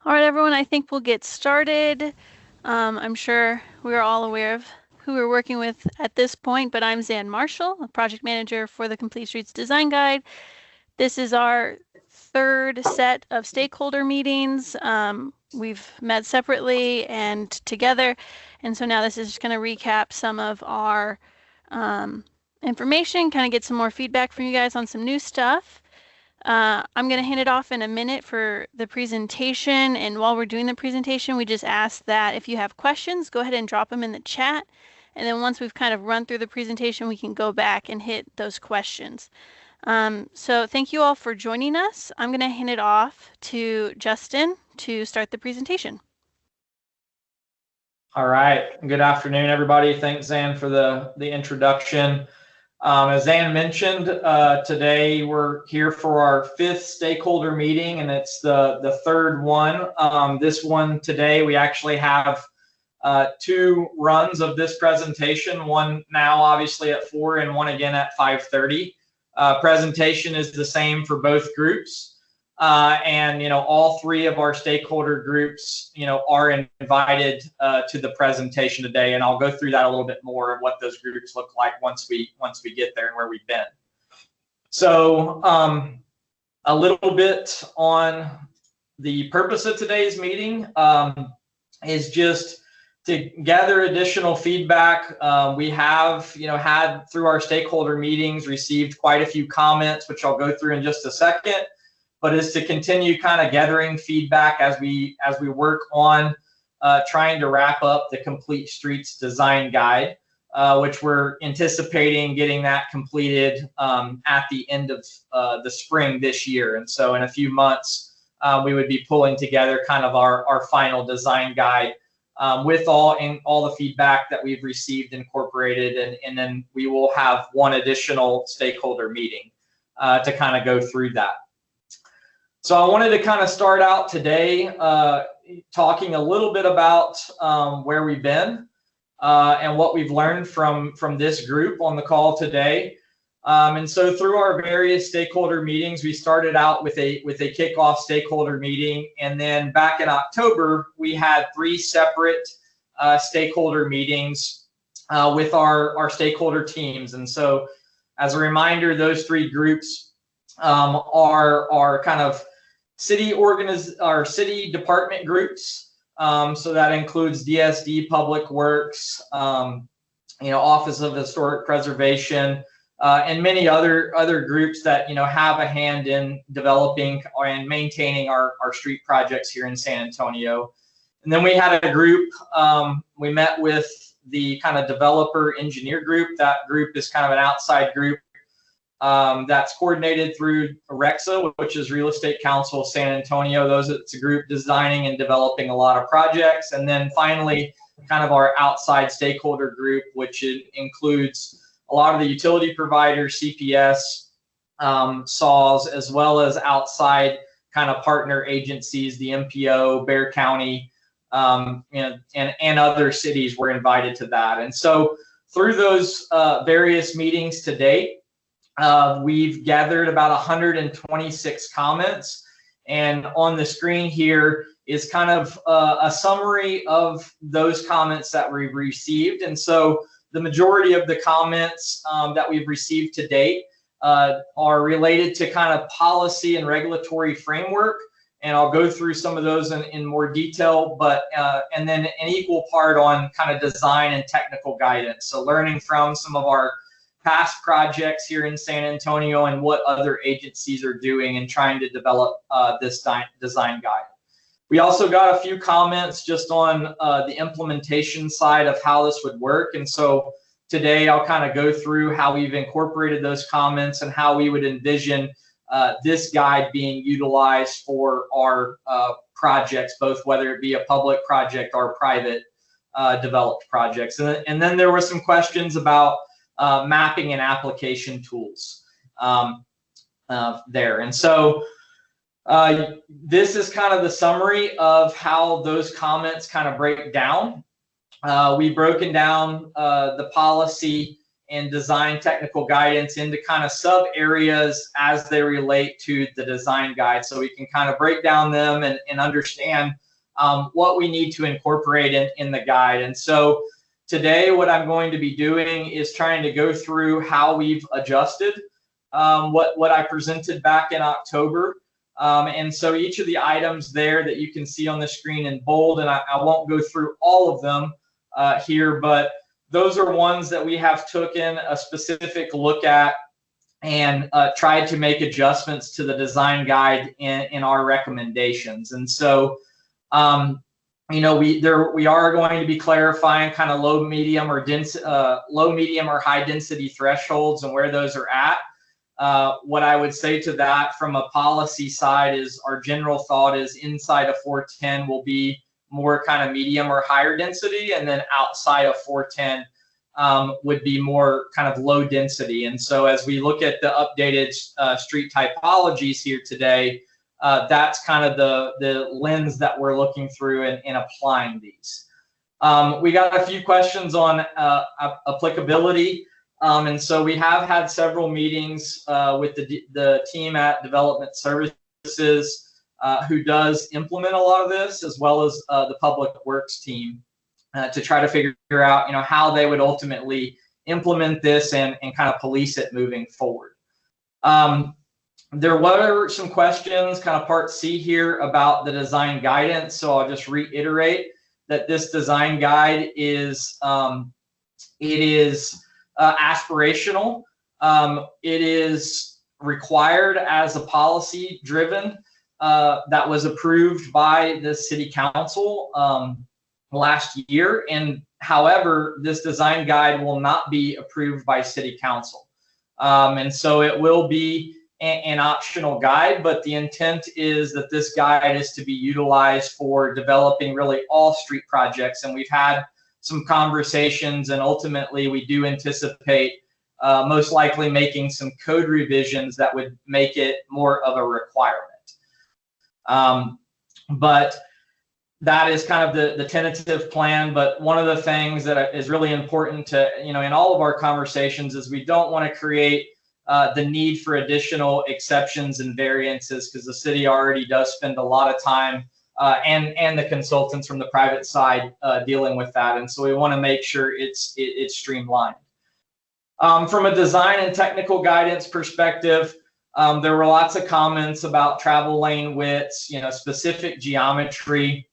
All right, everyone, I think we'll get started. I'm sure we're all aware of who we're working with at this point, but I'm Zan Marshall, a project manager for the Complete Streets Design Guide. This is our third set of stakeholder meetings. We've met separately and together, and so now this is just going to recap some of our information, kind of get some more feedback from you guys on some new stuff. I'm going to hand it off in a minute for the presentation, and while we're doing the presentation, we just ask that if you have questions, go ahead and drop them in the chat, and then once we've kind of run through the presentation, we can go back and hit those questions. So thank you all for joining us. I'm going to hand it off to Justin to start the presentation. All right. Good afternoon, everybody. Thanks, Zan, for the introduction. As Zan mentioned, today we're here for our fifth stakeholder meeting, and it's the third one. This one today, we actually have two runs of this presentation, one now obviously at 4 and one again at 5:30. Presentation is the same for both groups. And all three of our stakeholder groups are invited to the presentation today, and I'll go through that a little bit more of what those groups look like once we get there and where we've been. So a little bit on the purpose of today's meeting is just to gather additional feedback. We have had through our stakeholder meetings received quite a few comments, which I'll go through in just a second, but is to continue kind of gathering feedback as we work on trying to wrap up the Complete Streets Design Guide, which we're anticipating getting that completed at the end of the spring this year. And so in a few months, we would be pulling together kind of our final design guide with all the feedback that we've received incorporated, and then we will have one additional stakeholder meeting to kind of go through that. So I wanted to kind of start out today talking a little bit about where we've been and what we've learned from this group on the call today. And so through our various stakeholder meetings, we started out with a kickoff stakeholder meeting, and then back in October we had 3 separate stakeholder meetings with our stakeholder teams. And so as a reminder, those 3 groups are kind of city department groups. So that includes DSD, Public Works, Office of Historic Preservation, and many other groups that have a hand in developing and maintaining our street projects here in San Antonio. And then we had a group, we met with the kind of developer engineer group. That group is kind of an outside group that's coordinated through REXA, which is Real Estate Council of San Antonio. It's a group designing and developing a lot of projects. And then finally, kind of our outside stakeholder group, which includes a lot of the utility providers, CPS, SAWS, as well as outside kind of partner agencies, the MPO, Bexar County, and other cities were invited to that. And so through those various meetings to date, we've gathered about 126 comments, and on the screen here is kind of a summary of those comments that we've received. And so the majority of the comments that we've received to date are related to kind of policy and regulatory framework, and I'll go through some of those in more detail, but and then an equal part on kind of design and technical guidance. So learning from some of our past projects here in San Antonio and what other agencies are doing and trying to develop this design guide. We also got a few comments just on the implementation side of how this would work. And so today I'll kind of go through how we've incorporated those comments and how we would envision this guide being utilized for our projects, both whether it be a public project or private developed projects. And then there were some questions about mapping and application tools there. And so this is kind of the summary of how those comments kind of break down. We've broken down the policy and design technical guidance into kind of sub areas as they relate to the design guide, so we can kind of break down them and understand what we need to incorporate in the guide. And so today what I'm going to be doing is trying to go through how we've adjusted what I presented back in October. And so each of the items there that you can see on the screen in bold, and I won't go through all of them here, but those are ones that we have taken a specific look at and tried to make adjustments to the design guide in our recommendations. And so, you know, we are going to be clarifying kind of low, medium, or high density thresholds and where those are at. What I would say to that from a policy side is our general thought is inside of 410 will be more kind of medium or higher density, and then outside of 410 would be more kind of low density. And so as we look at the updated street typologies here today, that's kind of the lens that we're looking through in applying these. We got a few questions on applicability. And so we have had several meetings with the team at Development Services who does implement a lot of this, as well as the Public Works team, to try to figure out, you know, how they would ultimately implement this and kind of police it moving forward. There were some questions, kind of part C here, about the design guidance. So I'll just reiterate that this design guide is aspirational. It is required as a policy driven that was approved by the city council last year. And however, this design guide will not be approved by city council. And so it will be an optional guide, but the intent is that this guide is to be utilized for developing really all street projects. And we've had some conversations, and ultimately we do anticipate most likely making some code revisions that would make it more of a requirement. But that is kind of the tentative plan. But one of the things that is really important to, you know, in all of our conversations is we don't want to create the need for additional exceptions and variances, because the city already does spend a lot of time and the consultants from the private side dealing with that. And so we want to make sure it's streamlined. From a design and technical guidance perspective, there were lots of comments about travel lane widths, you know, specific geometry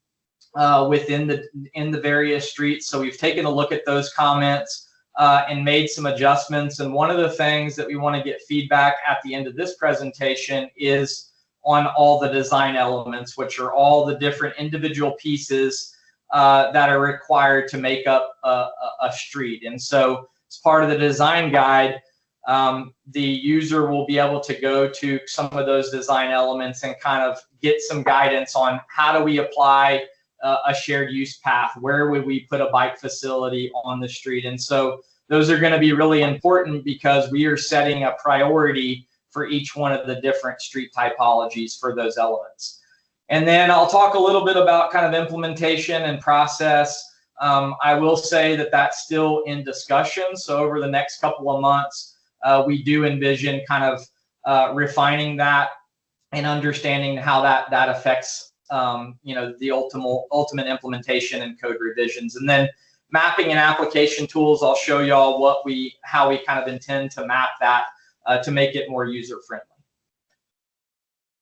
within the various streets. So we've taken a look at those comments and made some adjustments. And one of the things that we want to get feedback at the end of this presentation is on all the design elements, which are all the different individual pieces that are required to make up a street. And so as part of the design guide, the user will be able to go to some of those design elements and kind of get some guidance on how do we apply a shared use path, where would we put a bike facility on the street. And so those are going to be really important because we are setting a priority for each one of the different street typologies for those elements. And then I'll talk a little bit about kind of implementation and process. I will say that that's still in discussion. So over the next couple of months, we do envision kind of refining that and understanding how that affects you know, the ultimate implementation and code revisions. And then mapping and application tools, I'll show y'all how we kind of intend to map that to make it more user friendly.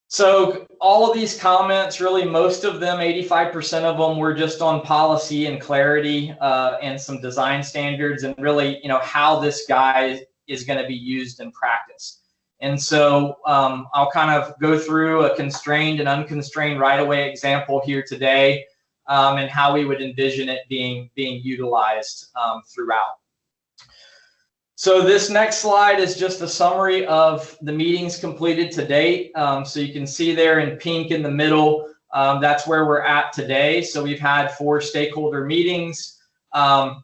So all of these comments, really most of them, 85% of them, were just on policy and clarity and some design standards, and really, you know, how this guide is going to be used in practice. And so I'll kind of go through a constrained and unconstrained right-of-way example here today, and how we would envision it being utilized throughout. So this next slide is just a summary of the meetings completed to date. So you can see there in pink in the middle, that's where we're at today. So we've had 4 stakeholder meetings.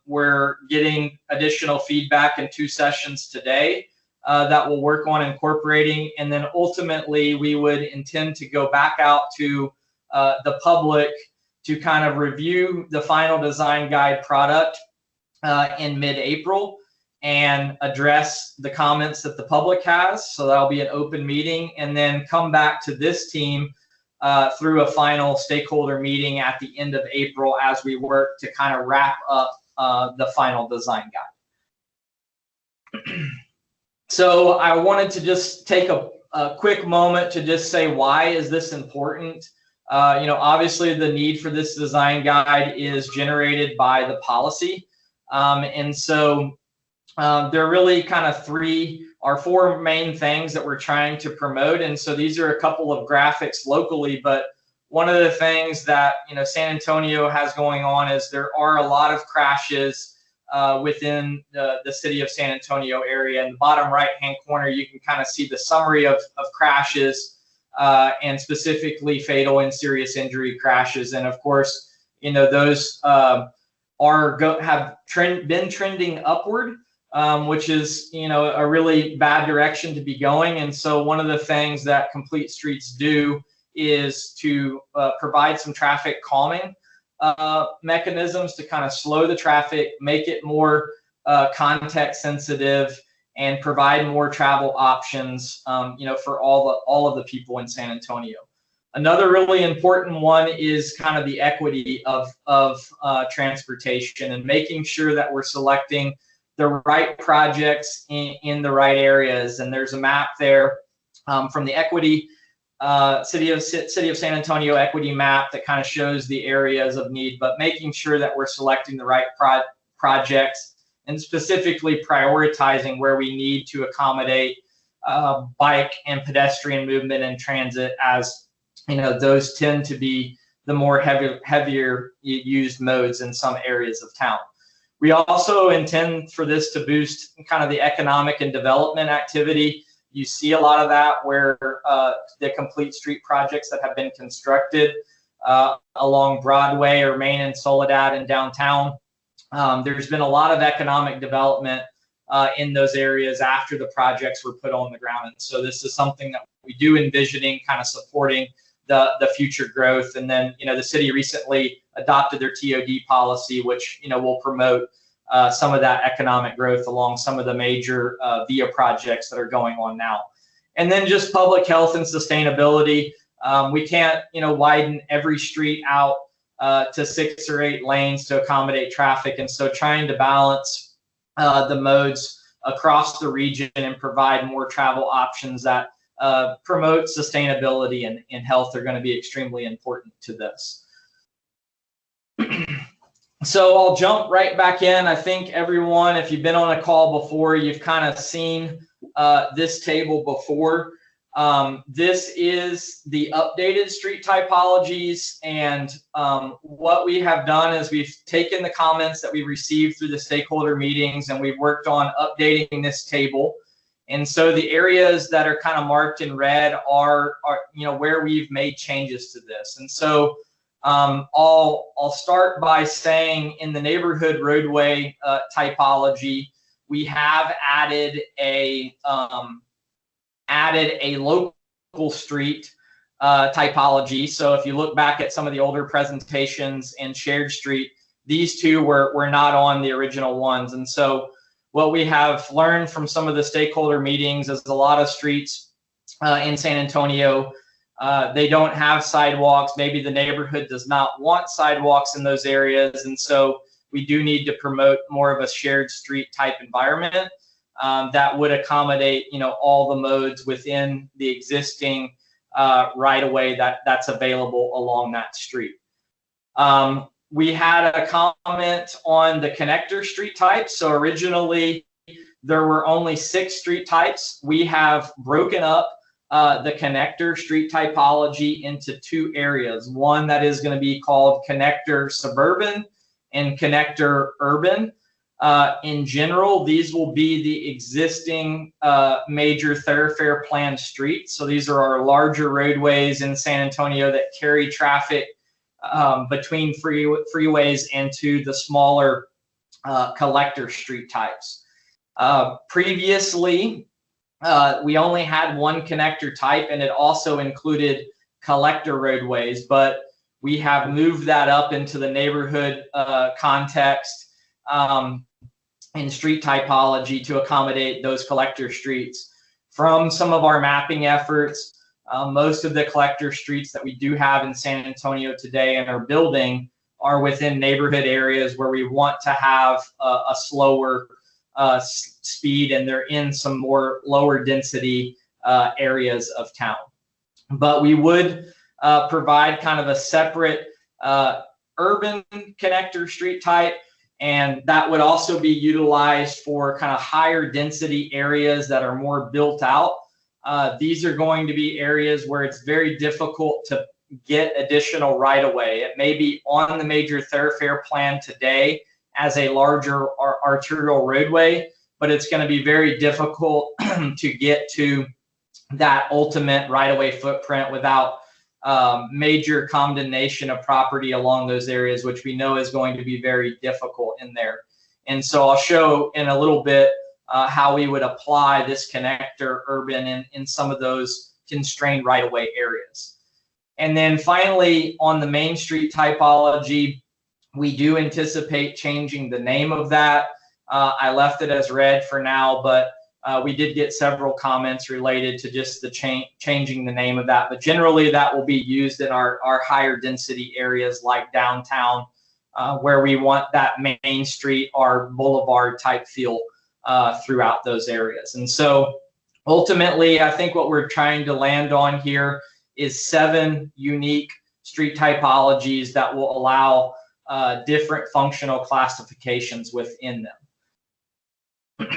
We're getting additional feedback in 2 sessions today that we'll work on incorporating. And then ultimately, we would intend to go back out to the public to kind of review the final design guide product in mid-April. and address the comments that the public has. So that'll be an open meeting, and then come back to this team through a final stakeholder meeting at the end of April as we work to kind of wrap up the final design guide. So I wanted to just take a quick moment to just say, why is this important? Obviously the need for this design guide is generated by the policy. And so there are really kind of 3 or 4 main things that we're trying to promote. And so these are a couple of graphics locally, but one of the things that San Antonio has going on is there are a lot of crashes within the city of San Antonio area. In the bottom right-hand corner, you can kind of see the summary of crashes and specifically fatal and serious injury crashes. And of course, those have been trending upward, which is a really bad direction to be going. And so one of the things that Complete Streets do is to provide some traffic calming mechanisms to kind of slow the traffic, make it more context sensitive, and provide more travel options, for all of the people in San Antonio. Another really important one is kind of the equity of transportation and making sure that we're selecting the right projects in the right areas. And there's a map there from the equity City of San Antonio equity map that kind of shows the areas of need, but making sure that we're selecting the right projects and specifically prioritizing where we need to accommodate bike and pedestrian movement and transit, as those tend to be the more heavier used modes in some areas of town. We also intend for this to boost kind of the economic and development activity. You see a lot of that where the Complete Street projects that have been constructed along Broadway or Main and Soledad in downtown. There's been a lot of economic development in those areas after the projects were put on the ground. And so this is something that we do envisioning kind of supporting the future growth. And then, the city recently adopted their TOD policy, which, will promote some of that economic growth along some of the major VIA projects that are going on now. And then just public health and sustainability. We can't, widen every street out to 6 or 8 lanes to accommodate traffic. And so trying to balance the modes across the region and provide more travel options that promote sustainability and health are going to be extremely important to this. So I'll jump right back in. I think everyone, if you've been on a call before, you've kind of seen this table before. This is the updated street typologies, and what we have done is we've taken the comments that we received through the stakeholder meetings and we've worked on updating this table. And so the areas that are kind of marked in red are where we've made changes to this. And so I'll start by saying in the neighborhood roadway typology, we have added a local street typology. So if you look back at some of the older presentations in shared street, these two were not on the original ones. And so what we have learned from some of the stakeholder meetings is a lot of streets in San Antonio, they don't have sidewalks. Maybe the neighborhood does not want sidewalks in those areas. And so we do need to promote more of a shared street type environment that would accommodate, all the modes within the existing right-of-way that's available along that street. We had a comment on the connector street types. So originally there were only 6 street types. We have broken up the connector street typology into 2 areas. One that is going to be called connector suburban and connector urban. In general, these will be the existing major thoroughfare planned streets. So these are our larger roadways in San Antonio that carry traffic between freeways and to the smaller collector street types. Previously, we only had one connector type, and it also included collector roadways, but we have moved that up into the neighborhood context. in street typology to accommodate those collector streets. From some of our mapping efforts, most of the collector streets that we do have in San Antonio today and are building are within neighborhood areas where we want to have a slower speed, and they're in some more lower density areas of town. But we would provide kind of a separate urban connector street type, and that would also be utilized for kind of higher density areas that are more built out. These are going to be areas where it's very difficult to get additional right-of-way. It may be on the major thoroughfare plan today as a larger arterial roadway, but it's going to be very difficult to get to that ultimate right-of-way footprint without major condemnation of property along those areas, which we know is going to be very difficult in there. And so I'll show in a little bit how we would apply this connector urban in some of those constrained right-of-way areas. And then finally, on the Main Street typology, we do anticipate changing the name of that. I left it as red for now, but we did get several comments related to just the changing the name of that. But generally, that will be used in our higher density areas like downtown, where we want that Main Street or boulevard type feel throughout those areas. And so ultimately, I think what we're trying to land on here is 7 unique street typologies that will allow different functional classifications within them.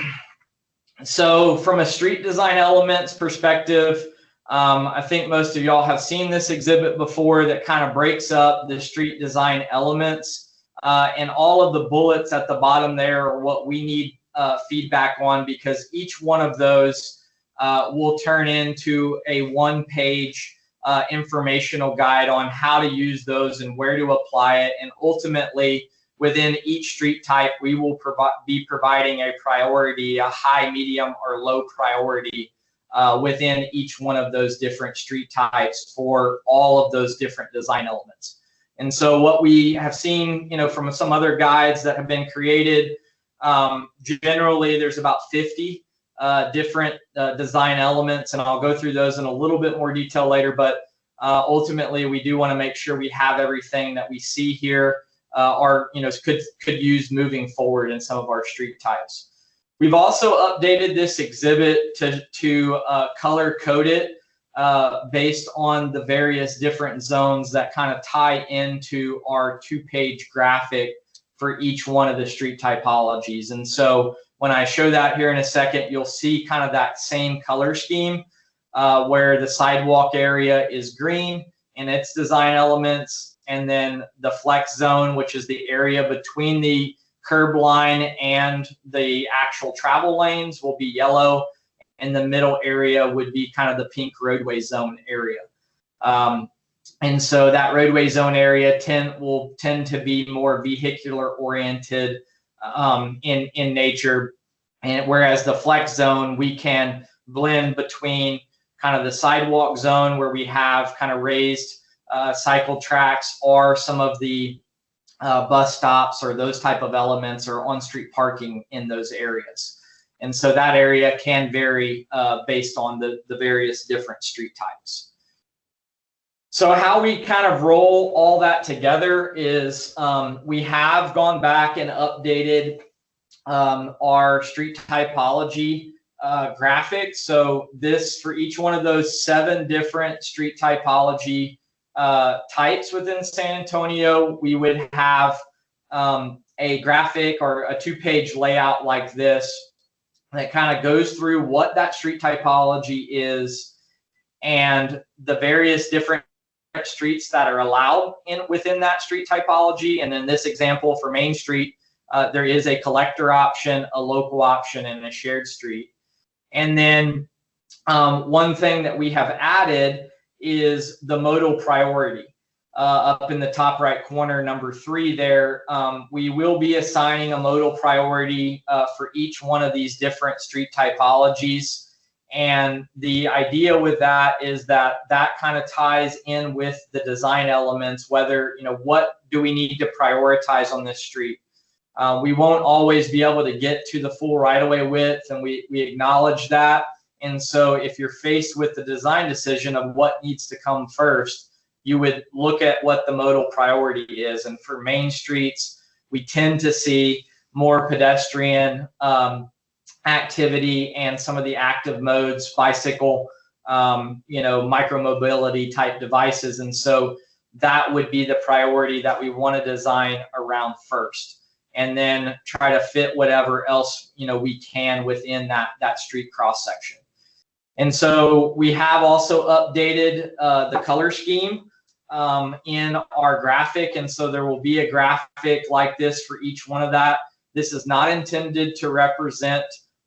So from a street design elements perspective, I think most of y'all have seen this exhibit before that kind of breaks up the street design elements, and all of the bullets at the bottom there are what we need feedback on, because each one of those will turn into a 1-page informational guide on how to use those and where to apply it. And ultimately, within each street type, we will be providing a priority, a high, medium, or low priority within each one of those different street types for all of those different design elements. And so what we have seen, from some other guides that have been created, generally there's about 50 different design elements, and I'll go through those in a little bit more detail later. But ultimately, we do want to make sure we have everything that we see here, could use moving forward in some of our street types. We've also updated this exhibit to color code it based on the various different zones that kind of tie into our 2-page graphic for each one of the street typologies. And so when I show that here in a second, you'll see kind of that same color scheme where the sidewalk area is green and its design elements, and then the flex zone, which is the area between the curb line and the actual travel lanes, will be yellow, and the middle area would be kind of the pink roadway zone area. And so that roadway zone area will tend to be more vehicular oriented in nature, and whereas the flex zone, we can blend between kind of the sidewalk zone where we have kind of raised cycle tracks, or some of the bus stops or those type of elements, or on-street parking in those areas. And so that area can vary based on the various different street types. So how we kind of roll all that together is we have gone back and updated our street typology graphic. So this, for each one of those 7 different street typology types within San Antonio, we would have a graphic or a 2-page layout like this that kind of goes through what that street typology is and the various different streets that are allowed within that street typology. And in this example for Main Street, there is a collector option, a local option, and a shared street. And then one thing that we have added is the modal priority. Up in the top right corner, number 3 there, we will be assigning a modal priority for each one of these different street typologies. And the idea with that is that kind of ties in with the design elements, whether, what do we need to prioritize on this street? We won't always be able to get to the full right-of-way width, and we acknowledge that. And so if you're faced with the design decision of what needs to come first, you would look at what the modal priority is. And for main streets, we tend to see more pedestrian activity and some of the active modes, bicycle, micromobility type devices. And so that would be the priority that we want to design around first, and then try to fit whatever else we can within that street cross section. And so we have also updated the color scheme in our graphic, and so there will be a graphic like this for each one of that. This is not intended to represent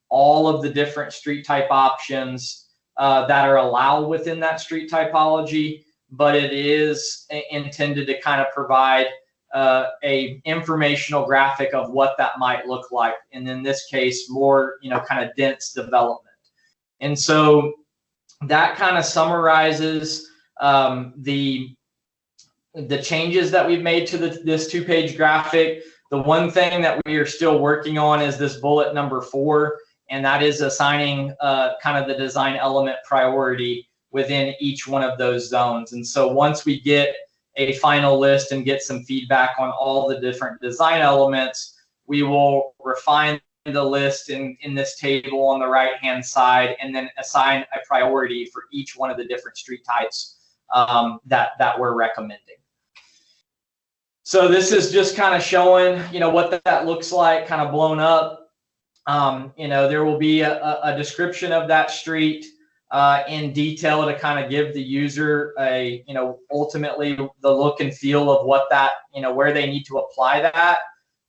all of the different street type options that are allowed within that street typology, but it is intended to kind of provide a informational graphic of what that might look like, and in this case, more kind of dense development. And so that kind of summarizes the changes that we've made to this 2-page graphic. The one thing that we are still working on is this bullet number 4, and that is assigning kind of the design element priority within each one of those zones. And so once we get a final list and get some feedback on all the different design elements, we will refine the list in this table on the right hand side, and then assign a priority for each one of the different street types that we're recommending. So this is just kind of showing what that looks like kind of blown up. There will be a description of that street in detail to kind of give the user a ultimately the look and feel of what that where they need to apply that.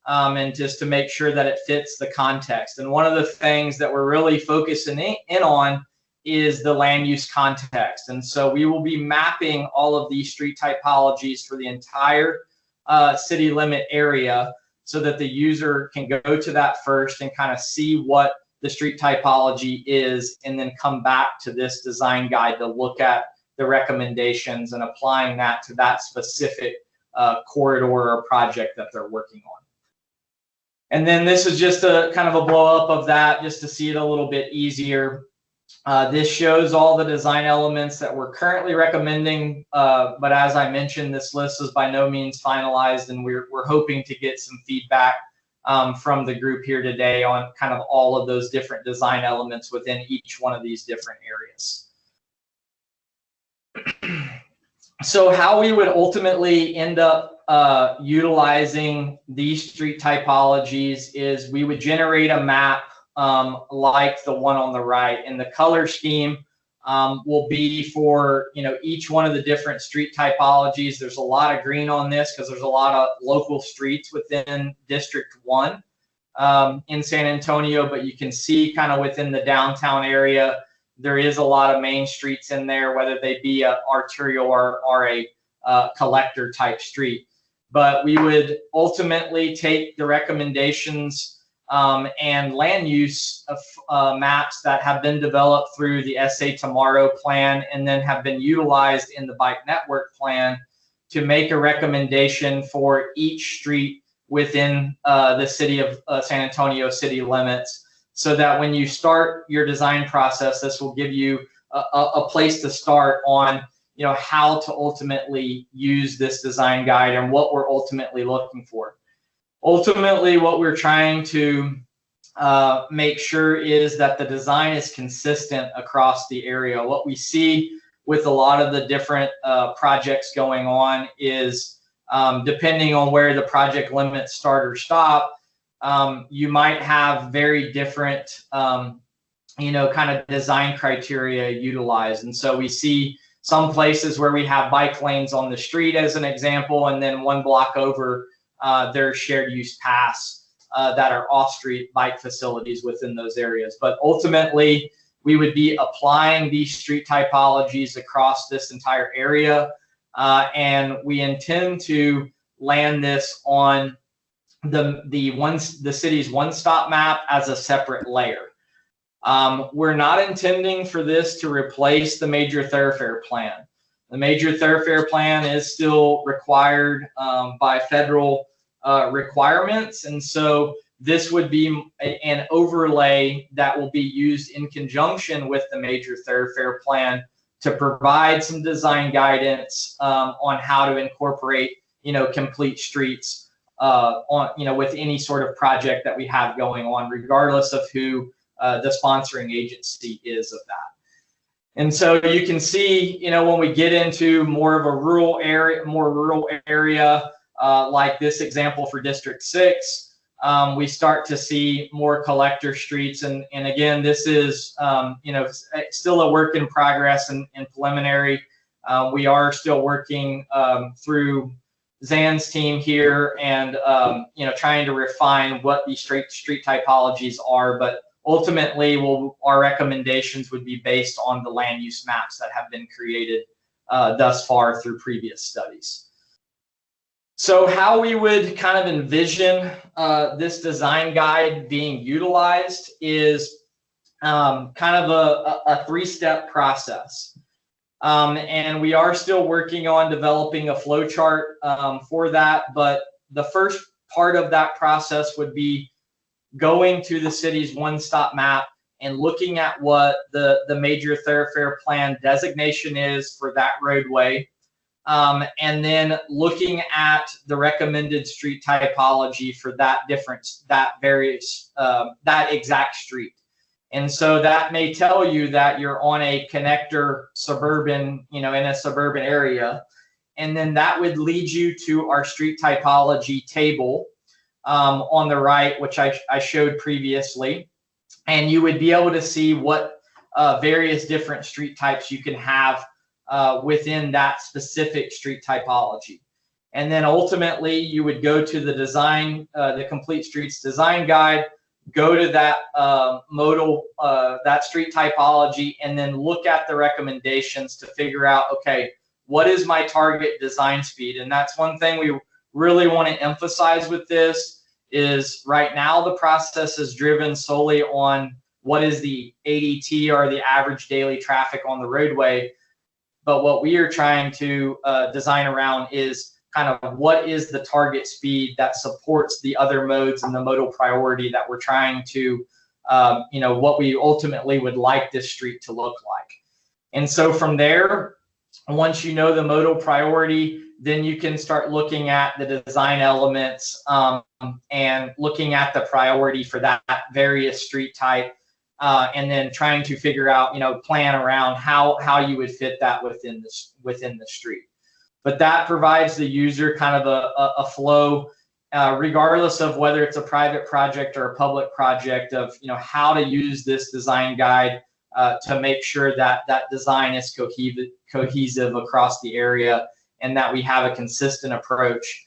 And just to make sure that it fits the context. And one of the things that we're really focusing in on is the land use context. And so we will be mapping all of these street typologies for the entire city limit area, so that the user can go to that first and kind of see what the street typology is, and then come back to this design guide to look at the recommendations and applying that to that specific corridor or project that they're working on. And then this is just a kind of a blow up of that, just to see it a little bit easier. This shows all the design elements that we're currently recommending, but as I mentioned, this list is by no means finalized, and we're hoping to get some feedback from the group here today on kind of all of those different design elements within each one of these different areas. So how we would ultimately end up utilizing these street typologies is we would generate a map like the one on the right, and the color scheme will be for each one of the different street typologies. There's a lot of green on this because there's a lot of local streets within District 1 in San Antonio, but you can see kind of within the downtown area there is a lot of main streets in there, whether they be a arterial or a collector type street. But we would ultimately take the recommendations and land use of maps that have been developed through the SA Tomorrow plan, and then have been utilized in the bike network plan to make a recommendation for each street within the city of San Antonio city limits, so that when you start your design process, this will give you a place to start on how to ultimately use this design guide and what we're ultimately looking for. Ultimately, what we're trying to make sure is that the design is consistent across the area. What we see with a lot of the different projects going on is, depending on where the project limits start or stop, you might have very different, kind of design criteria utilized. And so we see some places where we have bike lanes on the street as an example, and then one block over, there's shared use paths that are off-street bike facilities within those areas. But ultimately, we would be applying these street typologies across this entire area, and we intend to land this on the city's one-stop map as a separate layer. We're not intending for this to replace the major thoroughfare plan. The major thoroughfare plan is still required by federal requirements. And so this would be an overlay that will be used in conjunction with the major thoroughfare plan to provide some design guidance on how to incorporate, complete streets with any sort of project that we have going on, regardless of who the sponsoring agency is of that. And so you can see, when we get into more of a rural area, like this example for District 6, we start to see more collector streets. And again, this is, still a work in progress and preliminary. We are still working through Zan's team here and, trying to refine what these street typologies are. But ultimately, our recommendations would be based on the land use maps that have been created thus far through previous studies. So how we would kind of envision this design guide being utilized is kind of a three-step process. And we are still working on developing a flow chart for that. But the first part of that process would be going to the city's one-stop map and looking at what the major thoroughfare plan designation is for that roadway. And then looking at the recommended street typology for that exact street. And so that may tell you that you're on a connector suburban, in a suburban area. And then that would lead you to our street typology table on the right, which I showed previously. And you would be able to see what various different street types you can have within that specific street typology. And then ultimately you would go to the design, the Complete Streets Design Guide, go to that modal, that street typology, and then look at the recommendations to figure out, okay, what is my target design speed? And that's one thing we really want to emphasize with this is right now the process is driven solely on what is the ADT, or the average daily traffic on the roadway. But what we are trying to design around is kind of what is the target speed that supports the other modes and the modal priority that we're trying to, what we ultimately would like this street to look like. And so from there, once you know the modal priority, then you can start looking at the design elements and looking at the priority for that various street type. And then trying to figure out, plan around how you would fit that within the street. But that provides the user kind of a flow, regardless of whether it's a private project or a public project, of how to use this design guide to make sure that that design is cohesive across the area, and that we have a consistent approach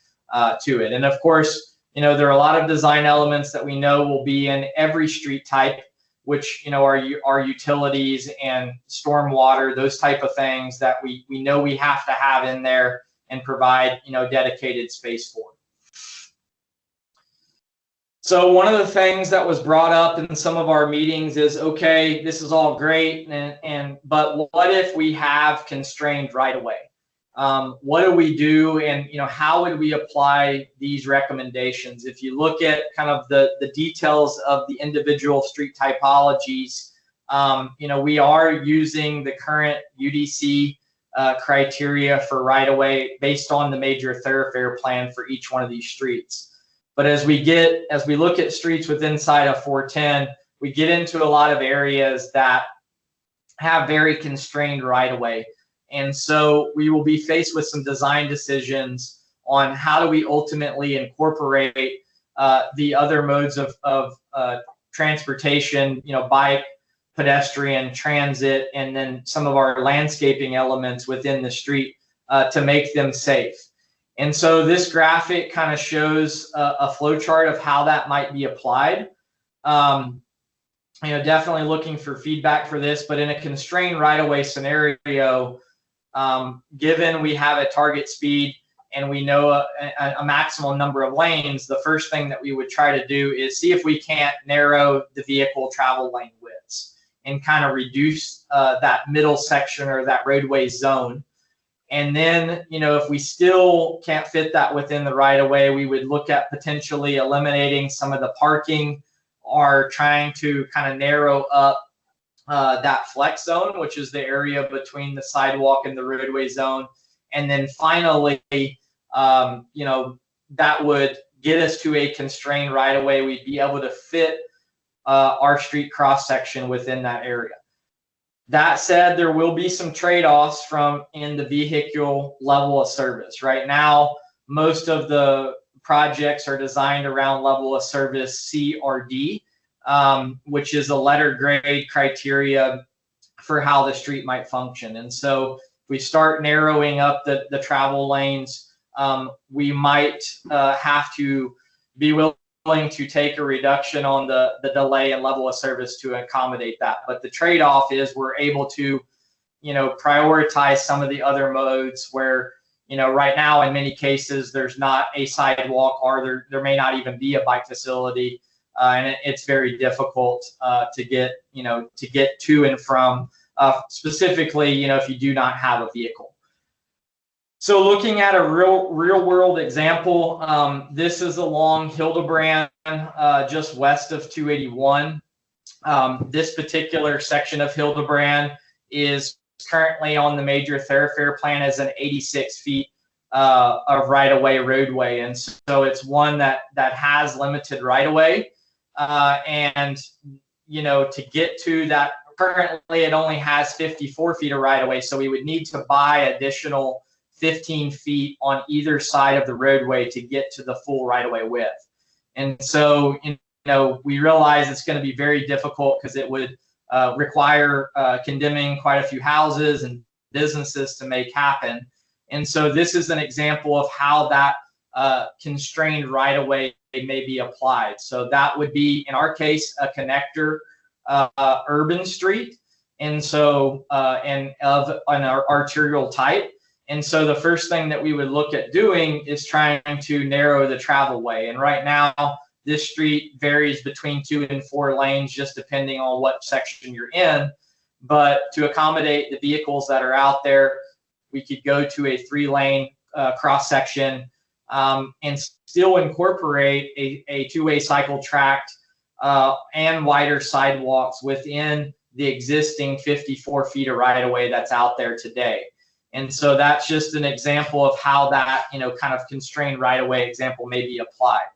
to it. And of course, there are a lot of design elements that we know will be in every street type, which are utilities and stormwater, those type of things that we know we have to have in there and provide dedicated space for. So one of the things that was brought up in some of our meetings is, okay, this is all great, but what if we have constrained right away? What do we do, and how would we apply these recommendations? If you look at kind of the details of the individual street typologies, we are using the current UDC criteria for right of way based on the major thoroughfare plan for each one of these streets. But as we look at streets within inside of 410, we get into a lot of areas that have very constrained right of way. And so we will be faced with some design decisions on how do we ultimately incorporate the other modes of transportation, bike, pedestrian, transit, and then some of our landscaping elements within the street to make them safe. And so this graphic kind of shows a flow chart of how that might be applied. Definitely looking for feedback for this, but in a constrained right-of-way scenario, given we have a target speed and we know a maximum number of lanes, the first thing that we would try to do is see if we can't narrow the vehicle travel lane widths and kind of reduce that middle section or that roadway zone. And then, if we still can't fit that within the right of way, we would look at potentially eliminating some of the parking or trying to kind of narrow up that flex zone, which is the area between the sidewalk and the roadway zone. And then finally, that would get us to a constrained right of way. We'd be able to fit our street cross section within that area. That said, there will be some trade-offs in the vehicle level of service. Right now, most of the projects are designed around level of service C or D, which is a letter grade criteria for how the street might function. And so if we start narrowing up the travel lanes, we might have to be willing to take a reduction on the delay and level of service to accommodate that. But the trade-off is we're able to, prioritize some of the other modes where, right now in many cases there's not a sidewalk, or there may not even be a bike facility, and it's very difficult to get to and from, specifically, if you do not have a vehicle. So looking at a real world example, this is along Hildebrand, just west of 281. This particular section of Hildebrand is currently on the major thoroughfare plan as an 86 feet of right-of-way roadway, and so it's one that has limited right-of-way, and to get to that, currently it only has 54 feet of right-of-way, so we would need to buy additional 15 feet on either side of the roadway to get to the full right-of-way width. And so, we realize it's going to be very difficult because it would require condemning quite a few houses and businesses to make happen. And so this is an example of how that constrained right-of-way may be applied. So that would be, in our case, a connector urban street, and so and of an arterial type. And so the first thing that we would look at doing is trying to narrow the travel way. And right now, this street varies between 2 and 4 lanes, just depending on what section you're in. But to accommodate the vehicles that are out there, we could go to a 3-lane cross section and still incorporate a 2-way cycle tract and wider sidewalks within the existing 54 feet of right-of-way that's out there today. And so that's just an example of how that, kind of constrained right-of-way example may be applied.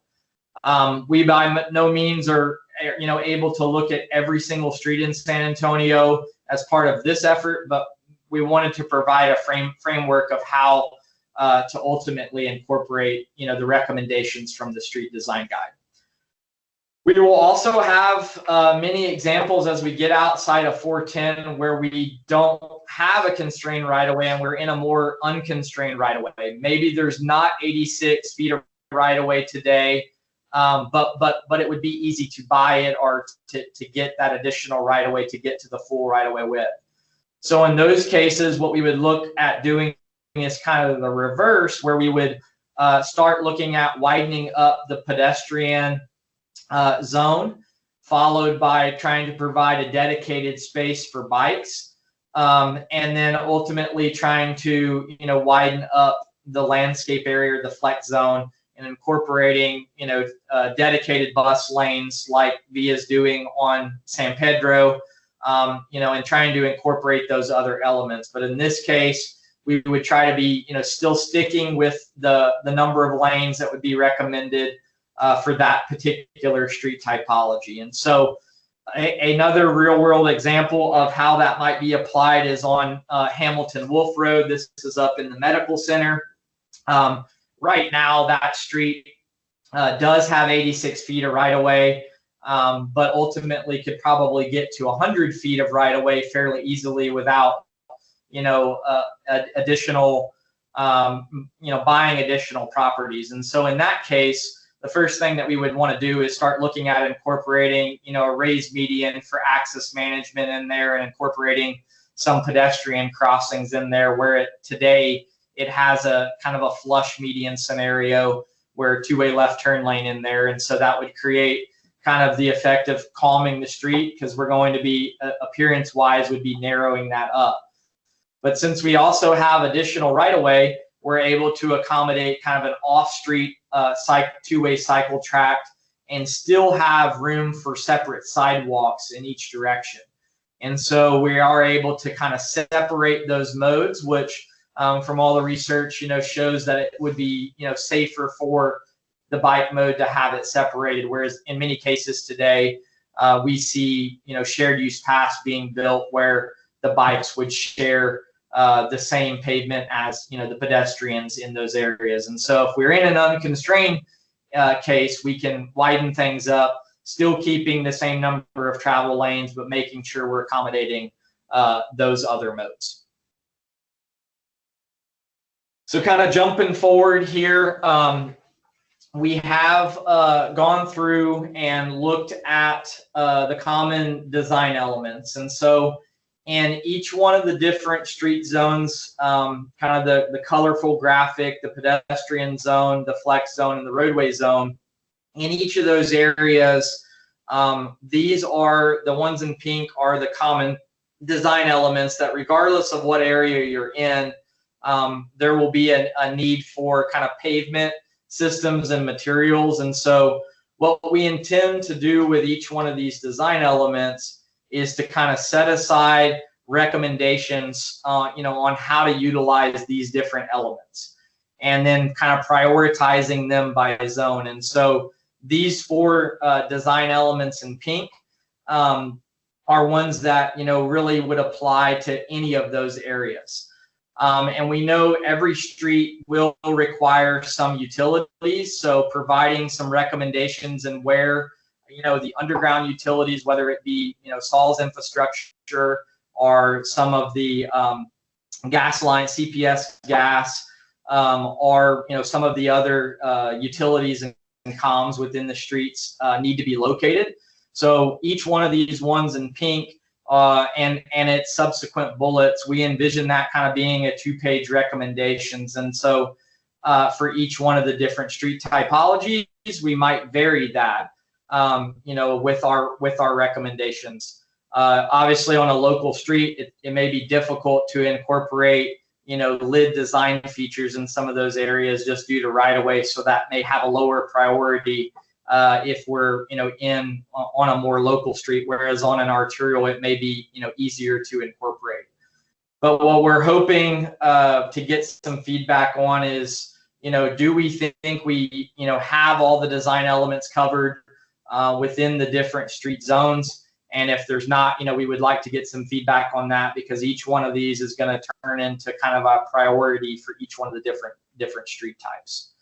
We by no means are, able to look at every single street in San Antonio as part of this effort, but we wanted to provide a framework of how to ultimately incorporate, the recommendations from the street design guide. We will also have many examples as we get outside of 410 where we don't have a constrained right-of-way and we're in a more unconstrained right-of-way. Maybe there's not 86 feet of right-of-way today, but it would be easy to buy it or to get that additional right-of-way to get to the full right-of-way width. So in those cases, what we would look at doing is kind of the reverse, where we would start looking at widening up the pedestrian zone, followed by trying to provide a dedicated space for bikes, and then ultimately trying to widen up the landscape area, the flex zone, and incorporating dedicated bus lanes like VIA is doing on San Pedro, and trying to incorporate those other elements. But in this case, we would try to be still sticking with the number of lanes that would be recommended for that particular street typology. And so another real world example of how that might be applied is on Hamilton Wolf Road. This is up in the medical center. Right now, that street does have 86 feet of right-of-way, but ultimately could probably get to 100 feet of right-of-way fairly easily without additional buying additional properties. And so in that case, the first thing that we would want to do is start looking at incorporating, a raised median for access management in there, and incorporating some pedestrian crossings in there where today it has a kind of a flush median scenario where a 2-way left turn lane in there. And so that would create kind of the effect of calming the street, because we're going to be, appearance wise, would be narrowing that up. But since we also have additional right-of-way, we're able to accommodate kind of an off-street two-way cycle tract and still have room for separate sidewalks in each direction. And so we are able to kind of separate those modes, which from all the research, shows that it would be, safer for the bike mode to have it separated. Whereas in many cases today, we see, shared use paths being built where the bikes would share the same pavement as, the pedestrians in those areas. And so if we're in an unconstrained case, we can widen things up, still keeping the same number of travel lanes, but making sure we're accommodating those other modes. So kind of jumping forward here, we have gone through and looked at the common design elements. And so in each one of the different street zones, kind of the colorful graphic, the pedestrian zone, the flex zone, and the roadway zone, in each of those areas, these are the ones in pink are the common design elements that regardless of what area you're in, there will be a need for kind of pavement systems and materials. And so what we intend to do with each one of these design elements is to kind of set aside recommendations, on how to utilize these different elements, and then kind of prioritizing them by zone. And so these four design elements in pink are ones that, really would apply to any of those areas. And we know every street will require some utilities, so providing some recommendations and where, the underground utilities, whether it be, SAWS infrastructure or some of the gas lines, CPS gas, or, some of the other utilities and comms within the streets need to be located. So each one of these ones in pink and its subsequent bullets, we envision that kind of being a 2-page recommendations. And so for each one of the different street typologies, we might vary that, with our recommendations. Obviously on a local street, it may be difficult to incorporate, lid design features in some of those areas just due to right of way. So that may have a lower priority if we're, on a more local street, whereas on an arterial, it may be, easier to incorporate. But what we're hoping to get some feedback on is, do we think we, have all the design elements covered within the different street zones? And if there's not, we would like to get some feedback on that, because each one of these is going to turn into kind of a priority for each one of the different street types.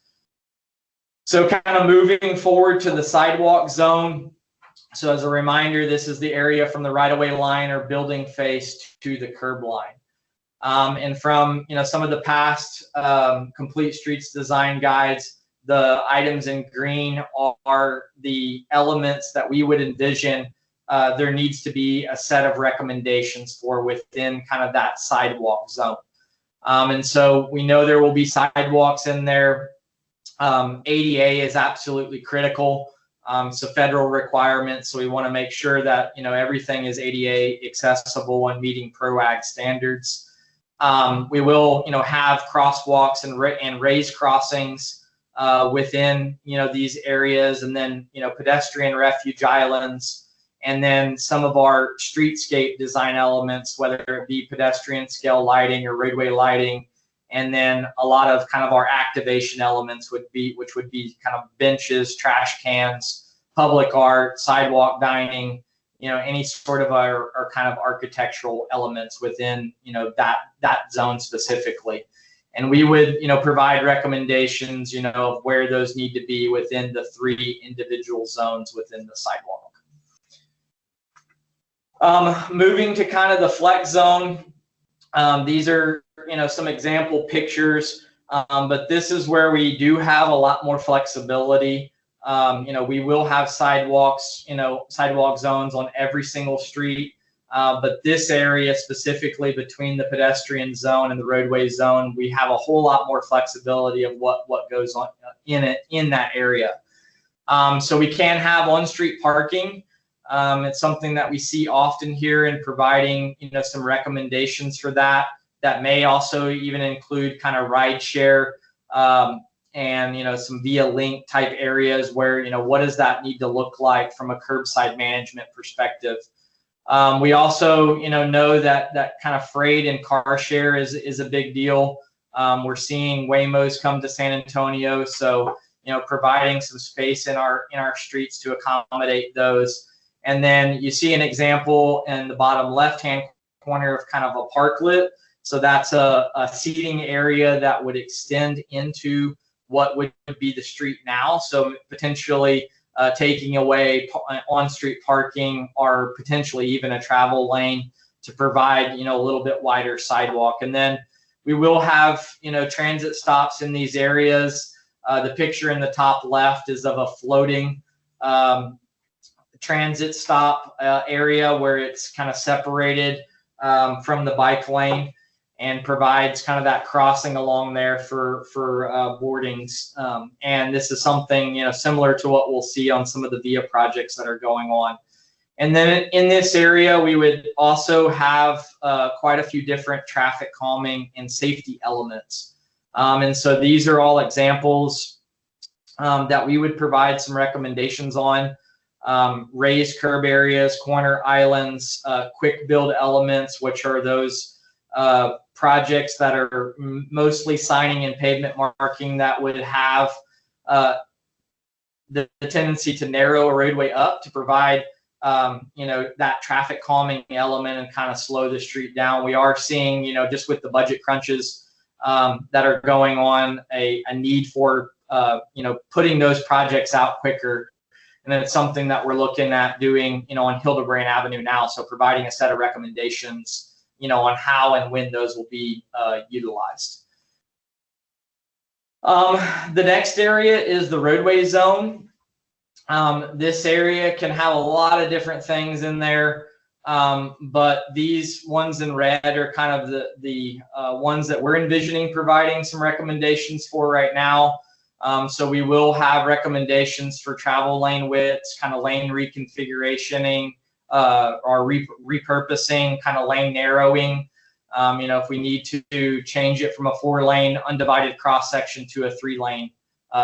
So kind of moving forward to the sidewalk zone. So as a reminder, this is the area from the right-of-way line or building face to the curb line. And from, some of the past complete streets design guides, the items in green are the elements that we would envision there needs to be a set of recommendations for within kind of that sidewalk zone. And so we know there will be sidewalks in there. ADA is absolutely critical. So federal requirements. So we want to make sure that, everything is ADA accessible and meeting PROAG standards. We will, have crosswalks and raised crossings within, these areas, and then, pedestrian refuge islands, and then some of our streetscape design elements, whether it be pedestrian scale lighting or roadway lighting. And then a lot of kind of our activation elements which would be kind of benches, trash cans, public art, sidewalk dining, any sort of our kind of architectural elements within, that zone specifically. And we would, provide recommendations, of where those need to be within the 3 individual zones within the sidewalk. Moving to kind of the flex zone, these are, some example pictures, but this is where we do have a lot more flexibility. We will have sidewalks, sidewalk zones on every single street, but this area specifically between the pedestrian zone and the roadway zone, we have a whole lot more flexibility of what goes on in that area. So we can have on-street parking. It's something that we see often here in providing, some recommendations for that. that may also even include kind of ride share, and some via link type areas where what does that need to look like from a curbside management perspective. We also know that kind of freight and car share is a big deal. We're seeing Waymos come to San Antonio, so providing some space in our streets to accommodate those. And then you see an example in the bottom left-hand corner of kind of a parklet. So that's a seating area that would extend into what would be the street now. So potentially taking away on-street parking or potentially even a travel lane to provide a little bit wider sidewalk. And then we will have transit stops in these areas. The picture in the top left is of a floating transit stop area where it's kind of separated from the bike lane and provides kind of that crossing along there for boardings. And this is something similar to what we'll see on some of the VIA projects that are going on. And then in this area, we would also have quite a few different traffic calming and safety elements. And so these are all examples that we would provide some recommendations on. Raised curb areas, corner islands, quick build elements, which are those projects that are mostly signing and pavement marking that would have the tendency to narrow a roadway up to provide that traffic calming element and kind of slow the street down. We are seeing, just with the budget crunches that are going on, a need for putting those projects out quicker. And then it's something that we're looking at doing, on Hildebrand Avenue now. So providing a set of recommendations, on how and when those will be utilized. The next area is the roadway zone. This area can have a lot of different things in there, but these ones in red are kind of the ones that we're envisioning providing some recommendations for right now. So we will have recommendations for travel lane widths, kind of lane reconfigurationing, or repurposing, kind of lane narrowing. If we need to change it from a 4-lane undivided cross section to a 3-lane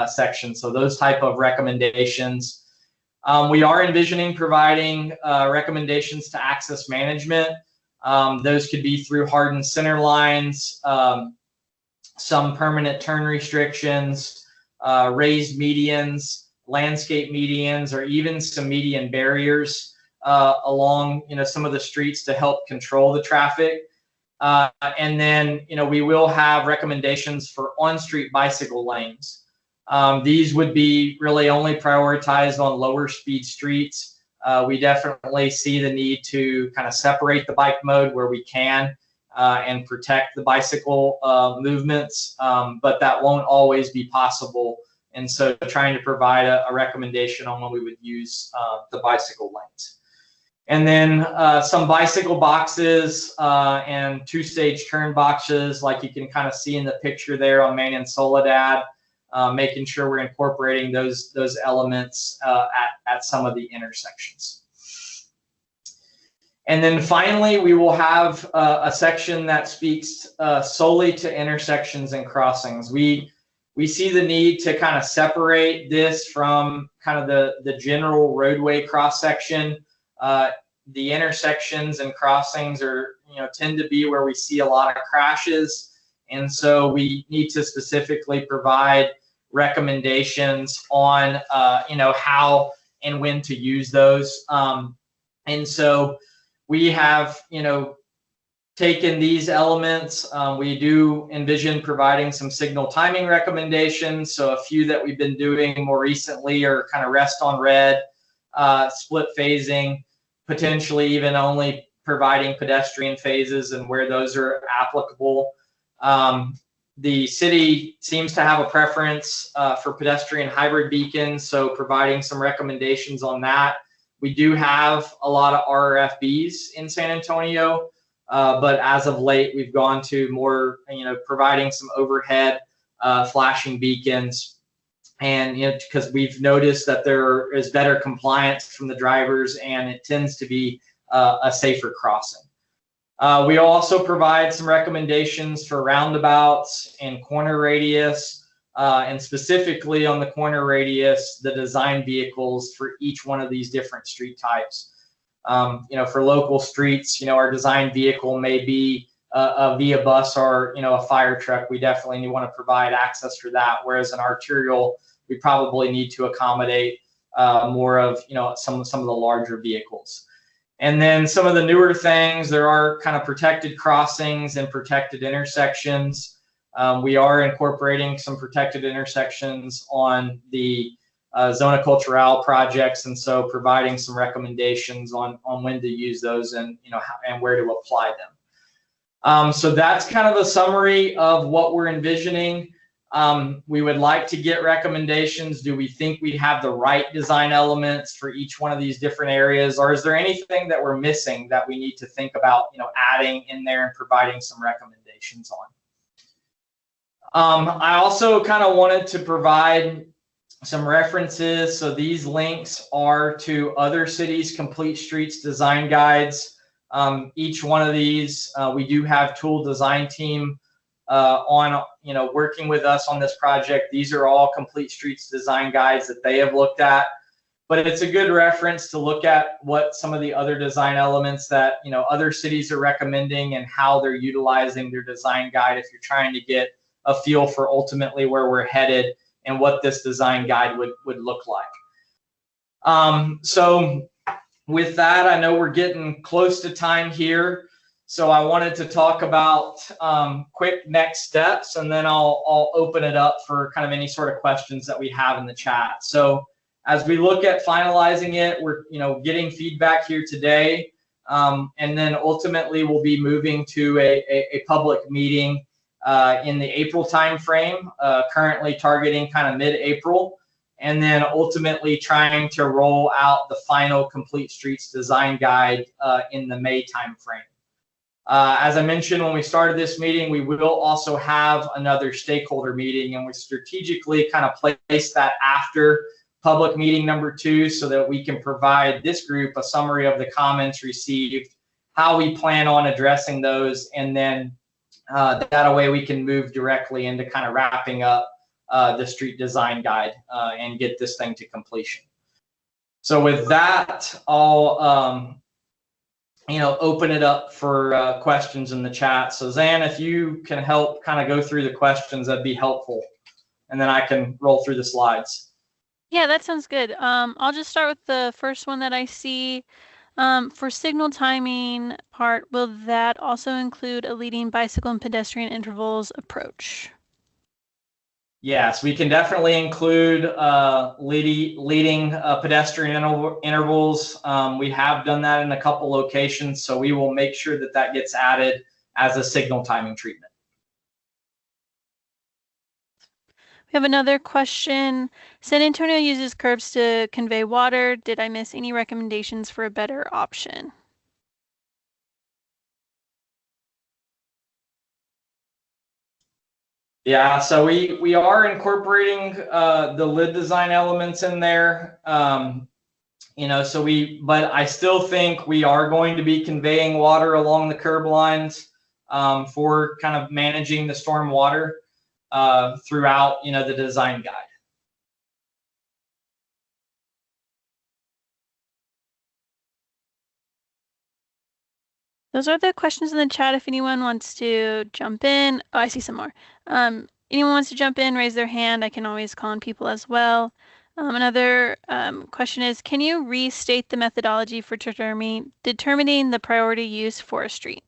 section. So those type of recommendations. We are envisioning providing recommendations to access management. Those could be through hardened center lines, some permanent turn restrictions, raised medians, landscape medians, or even some median barriers along some of the streets to help control the traffic. And then we will have recommendations for on-street bicycle lanes. These would be really only prioritized on lower speed streets. We definitely see the need to kind of separate the bike mode where we can and protect the bicycle movements, but that won't always be possible. And so trying to provide a recommendation on when we would use the bicycle lanes. And then some bicycle boxes and 2-stage turn boxes, like you can kind of see in the picture there on Main and Soledad. Making sure we're incorporating those elements at some of the intersections. And then finally, we will have a section that speaks solely to intersections and crossings. We see the need to kind of separate this from kind of the general roadway cross section. The intersections and crossings are tend to be where we see a lot of crashes, and so we need to specifically provide recommendations on how and when to use those. And so we have taken these elements. We do envision providing some signal timing recommendations. So a few that we've been doing more recently are kind of rest on red, split phasing, potentially even only providing pedestrian phases and where those are applicable. The city seems to have a preference for pedestrian hybrid beacons, so providing some recommendations on that. We do have a lot of RRFBs in San Antonio, but as of late, we've gone to more, providing some overhead flashing beacons, and because we've noticed that there is better compliance from the drivers, and it tends to be a safer crossing. We also provide some recommendations for roundabouts and corner radius, and specifically on the corner radius, the design vehicles for each one of these different street types. For local streets, our design vehicle may be a via bus or, a fire truck. We definitely want to provide access for that. Whereas an arterial, we probably need to accommodate more of, some of the larger vehicles. And then some of the newer things, there are kind of protected crossings and protected intersections. We are incorporating some protected intersections on the Zona Cultural projects, and so providing some recommendations on when to use those and and where to apply them. So that's kind of a summary of what we're envisioning. We would like to get recommendations. Do we think we have the right design elements for each one of these different areas, or is there anything that we're missing that we need to think about, adding in there and providing some recommendations on? I also kind of wanted to provide some references. So these links are to other cities' complete streets design guides. Each one of these, we do have tool design team on working with us on this project. These are all complete streets design guides that they have looked at, but it's a good reference to look at what some of the other design elements that other cities are recommending and how they're utilizing their design guide if you're trying to get a feel for ultimately where we're headed and what this design guide would look like. So with that, I know we're getting close to time here. So I wanted to talk about quick next steps, and then I'll open it up for kind of any sort of questions that we have in the chat. So as we look at finalizing it, we're getting feedback here today, and then ultimately we'll be moving to a public meeting in the April timeframe, currently targeting kind of mid-April, and then ultimately trying to roll out the final complete streets design guide in the May timeframe. As I mentioned when we started this meeting, we will also have another stakeholder meeting, and we strategically kind of place that after public meeting number 2 so that we can provide this group a summary of the comments received, how we plan on addressing those, and then that way we can move directly into kind of wrapping up the street design guide and get this thing to completion. So with that, I'll open it up for questions in the chat. So Zan, if you can help kind of go through the questions, that'd be helpful. And then I can roll through the slides. Yeah, that sounds good. I'll just start with the first one that I see. For signal timing part, will that also include a leading bicycle and pedestrian intervals approach? Yes, we can definitely include leading pedestrian intervals. We have done that in a couple locations, so we will make sure that that gets added as a signal timing treatment. We have another question. San Antonio uses curbs to convey water. Did I miss any recommendations for a better option? Yeah, so we are incorporating the lid design elements in there. But I still think we are going to be conveying water along the curb lines for kind of managing the storm water throughout, the design guide. Those are the questions in the chat. If anyone wants to jump in, oh, I see some more. Anyone wants to jump in, raise their hand. I can always call on people as well. Another question is, can you restate the methodology for determining the priority use for a street?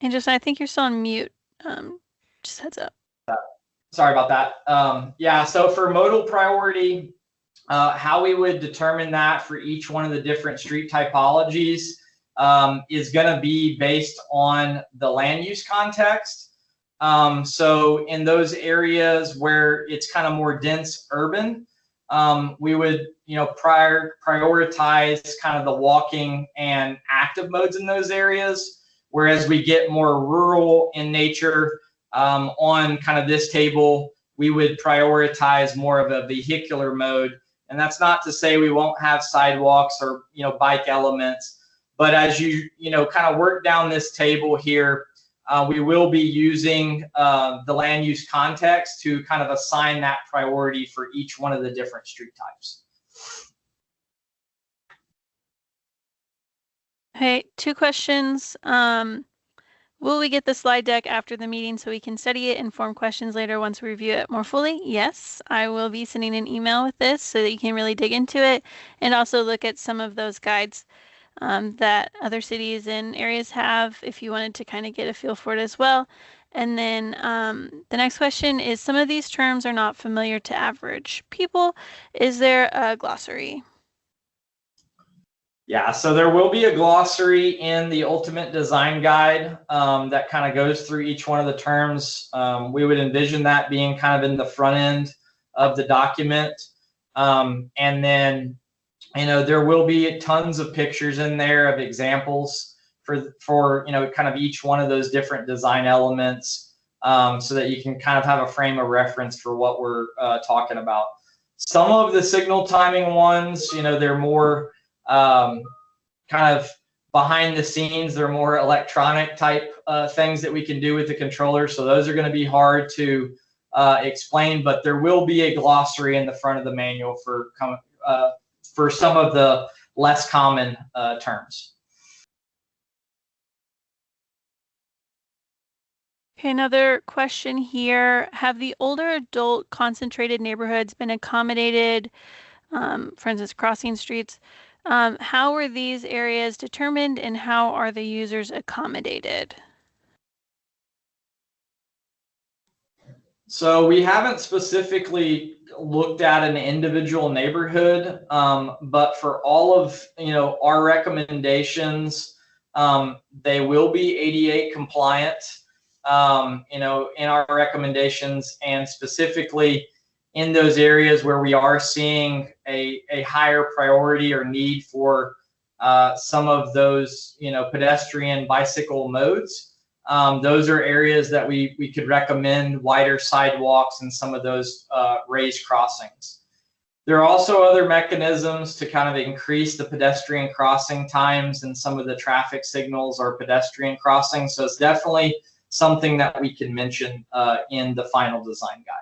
And just, I think you're still on mute. Just heads up. Sorry about that. Yeah, so for modal priority, how we would determine that for each one of the different street typologies is going to be based on the land use context. So in those areas where it's kind of more dense urban, we would, prioritize kind of the walking and active modes in those areas. Whereas we get more rural in nature, on kind of this table, we would prioritize more of a vehicular mode. And that's not to say we won't have sidewalks or, bike elements, but as you, kind of work down this table here, we will be using the land use context to kind of assign that priority for each one of the different street types. Okay, 2 questions. Will we get the slide deck after the meeting so we can study it and form questions later once we review it more fully? Yes, I will be sending an email with this so that you can really dig into it and also look at some of those guides that other cities and areas have if you wanted to kind of get a feel for it as well. And then the next question is, some of these terms are not familiar to average people. Is there a glossary? Yeah, so there will be a glossary in the Ultimate Design Guide that kind of goes through each one of the terms. We would envision that being kind of in the front end of the document. And then, there will be tons of pictures in there of examples for kind of each one of those different design elements, so that you can kind of have a frame of reference for what we're talking about. Some of the signal timing ones, they're more kind of behind the scenes. They're more electronic type things that we can do with the controller. So those are going to be hard to explain, but there will be a glossary in the front of the manual for some of the less common terms. Okay, another question here. Have the older adult concentrated neighborhoods been accommodated, for instance, crossing streets? How were these areas determined and how are the users accommodated? So we haven't specifically looked at an individual neighborhood, but for all of our recommendations, they will be ADA compliant. In our recommendations, and specifically in those areas where we are seeing a higher priority or need for some of those pedestrian bicycle modes. Those are areas that we could recommend wider sidewalks and some of those raised crossings. There are also other mechanisms to kind of increase the pedestrian crossing times and some of the traffic signals or pedestrian crossings. So it's definitely something that we can mention in the final design guide.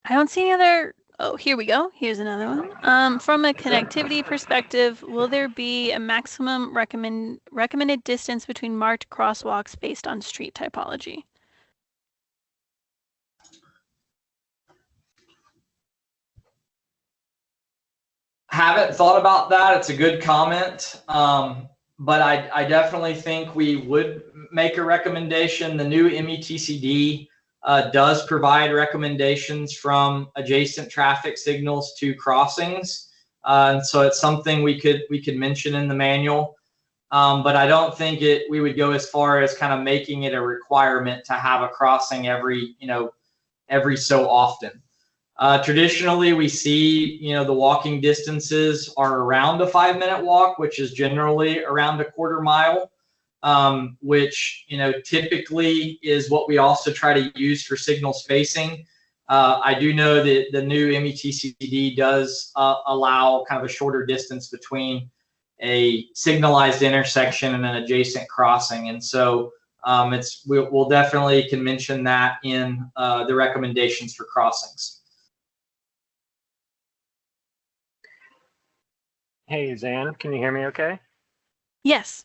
I don't see any other. Oh, here we go. Here's another one. From a connectivity perspective, will there be a maximum recommended distance between marked crosswalks based on street typology? Haven't thought about that. It's a good comment. But I definitely think we would make a recommendation. The new METCD does provide recommendations from adjacent traffic signals to crossings. And so it's something we could mention in the manual. But I don't think we would go as far as kind of making it a requirement to have a crossing every so often. Traditionally, we see, the walking distances are around a 5-minute walk, which is generally around a quarter mile, which, typically is what we also try to use for signal spacing. I do know that the new METCD does allow kind of a shorter distance between a signalized intersection and an adjacent crossing. And so we'll definitely can mention that in the recommendations for crossings. Hey, Zan, can you hear me okay? Yes.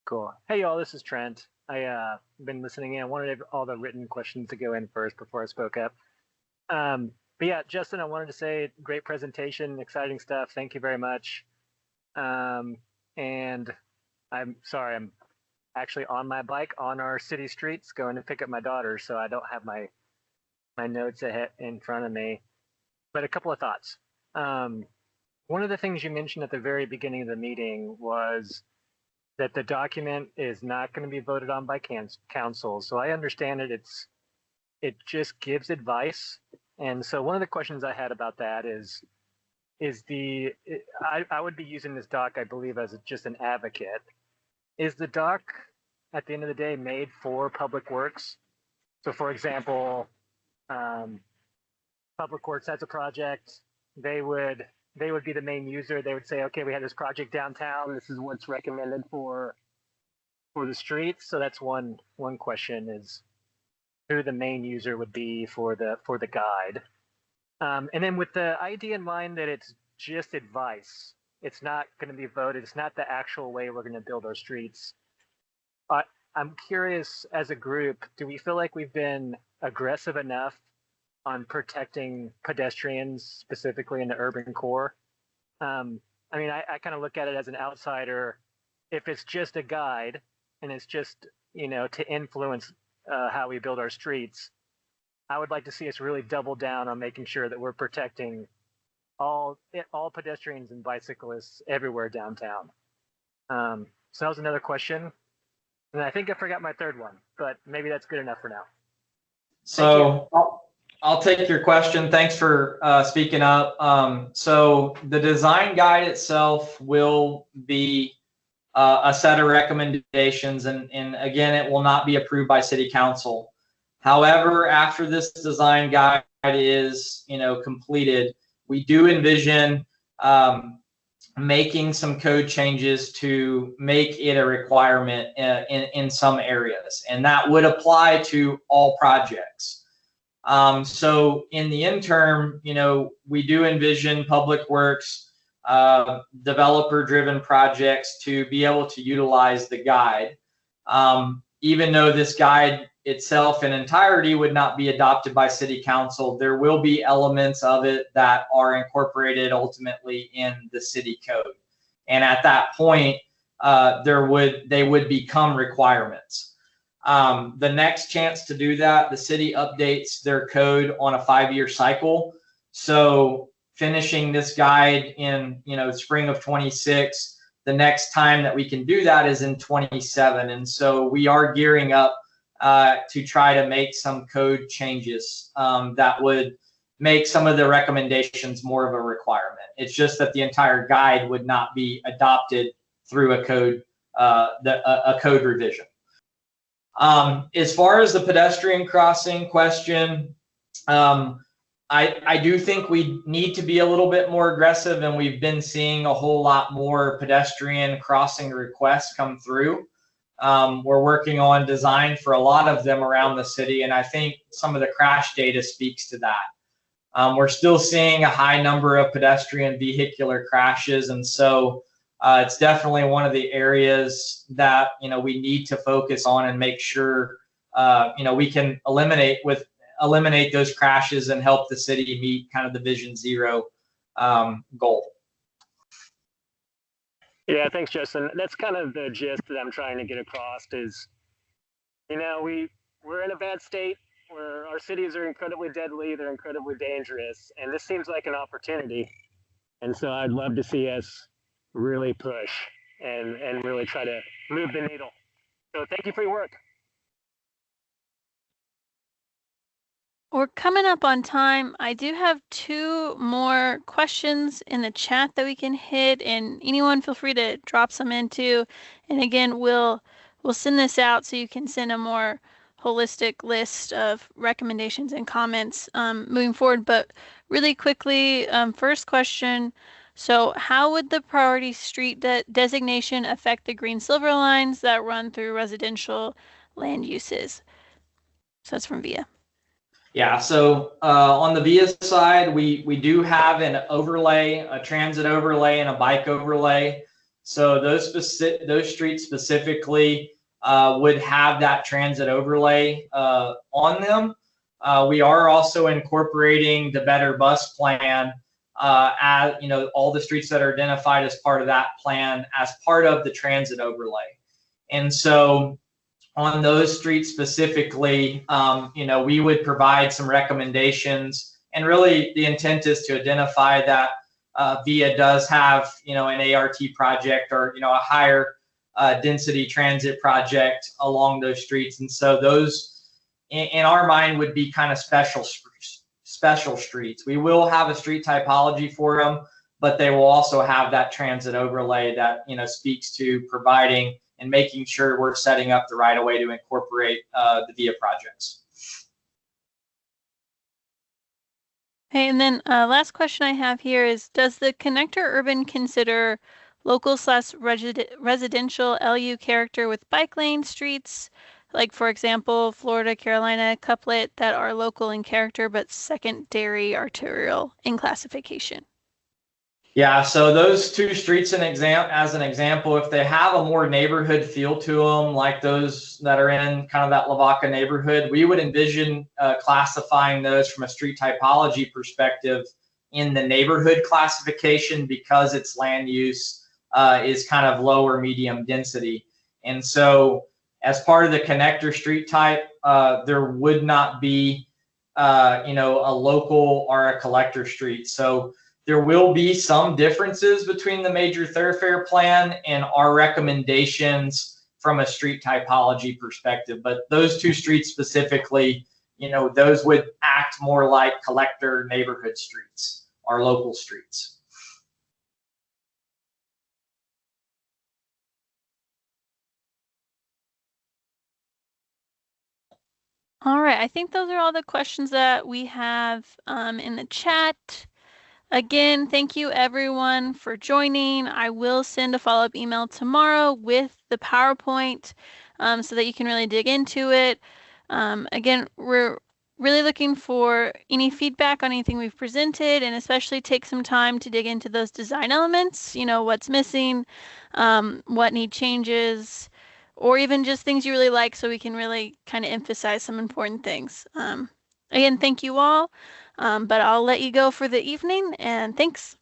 Cool. Hey, y'all, this is Trent. I've been listening in. I wanted all the written questions to go in first before I spoke up. But yeah, Justin, I wanted to say great presentation, exciting stuff. Thank you very much. And I'm sorry, I'm actually on my bike on our city streets going to pick up my daughter, so I don't have my notes ahead in front of me. But a couple of thoughts. One of the things you mentioned at the very beginning of the meeting was that the document is not going to be voted on by council. So I understand it. It just gives advice. And so one of the questions I had about that is I would be using this doc, I believe, as just an advocate. Is the doc at the end of the day made for public works? So for example, public works has a project, they would be the main user. They would say, okay, we had this project downtown. This is what's recommended for the streets. So that's one question, is who the main user would be for the guide. And then with the idea in mind that it's just advice, it's not going to be voted. It's not the actual way we're going to build our streets. I'm curious, as a group, do we feel like we've been aggressive enough on protecting pedestrians, specifically in the urban core? I mean, I kind of look at it as an outsider. If it's just a guide and it's just, to influence how we build our streets, I would like to see us really double down on making sure that we're protecting all pedestrians and bicyclists everywhere downtown. So that was another question. And I think I forgot my third one, but maybe that's good enough for now. So I'll take your question. Thanks for speaking up. So the design guide itself will be a set of recommendations, and again, it will not be approved by City Council. However, after this design guide is completed, we do envision making some code changes to make it a requirement in some areas, and that would apply to all projects. So in the interim, we do envision public works, developer-driven projects to be able to utilize the guide. Even though this guide itself in entirety would not be adopted by City Council, there will be elements of it that are incorporated ultimately in the city code. And at that point, they would become requirements. The next chance to do that, the city updates their code on a 5-year cycle. So finishing this guide in spring of 26, the next time that we can do that is in 27. And so we are gearing up to try to make some code changes that would make some of the recommendations more of a requirement. It's just that the entire guide would not be adopted through a code revision. As far as the pedestrian crossing question, I do think we need to be a little bit more aggressive, and we've been seeing a whole lot more pedestrian crossing requests come through. We're working on design for a lot of them around the city, and I think some of the crash data speaks to that. We're still seeing a high number of pedestrian vehicular crashes, and so it's definitely one of the areas that we need to focus on and make sure we can eliminate those crashes and help the city meet kind of the Vision Zero goal. Yeah, thanks, Justin. That's kind of the gist that I'm trying to get across is, we're in a bad state where our cities are incredibly deadly, they're incredibly dangerous, and this seems like an opportunity. And so I'd love to see us really push and really try to move the needle. So thank you for your work. We're coming up on time. I do have 2 more questions in the chat that we can hit, and anyone feel free to drop some in too. And again, we'll send this out so you can send a more holistic list of recommendations and comments moving forward. But really quickly, first question. So how would the priority street designation affect the green silver lines that run through residential land uses? So that's from Via. Yeah, so on the VIA side, we do have an overlay, a transit overlay and a bike overlay. So those streets specifically would have that transit overlay on them. We are also incorporating the Better Bus Plan as all the streets that are identified as part of that plan as part of the transit overlay. And so on those streets specifically, we would provide some recommendations, and really the intent is to identify that VIA does have, an ART project or, a higher density transit project along those streets. And so those, in our mind, would be kind of special streets. We will have a street typology for them, but they will also have that transit overlay that speaks to providing and making sure we're setting up the right of way to incorporate the VIA projects. Okay, and then last question I have here is, does the connector urban consider local/residential LU character with bike lane streets, like for example, Florida, Carolina couplet, that are local in character but secondary arterial in classification? Yeah, so those two streets as an example, if they have a more neighborhood feel to them, like those that are in kind of that Lavaca neighborhood, we would envision classifying those from a street typology perspective in the neighborhood classification, because its land use is kind of low or medium density. And so as part of the connector street type, there would not be a local or a collector street. So there will be some differences between the major thoroughfare plan and our recommendations from a street typology perspective. But those two streets specifically, those would act more like collector neighborhood streets or local streets. All right, I think those are all the questions that we have in the chat. Again, thank you everyone for joining. I will send a follow-up email tomorrow with the PowerPoint so that you can really dig into it. Again, we're really looking for any feedback on anything we've presented, and especially take some time to dig into those design elements, what's missing, what need changes, or even just things you really like, so we can really kind of emphasize some important things. Again, thank you all. But I'll let you go for the evening, and thanks.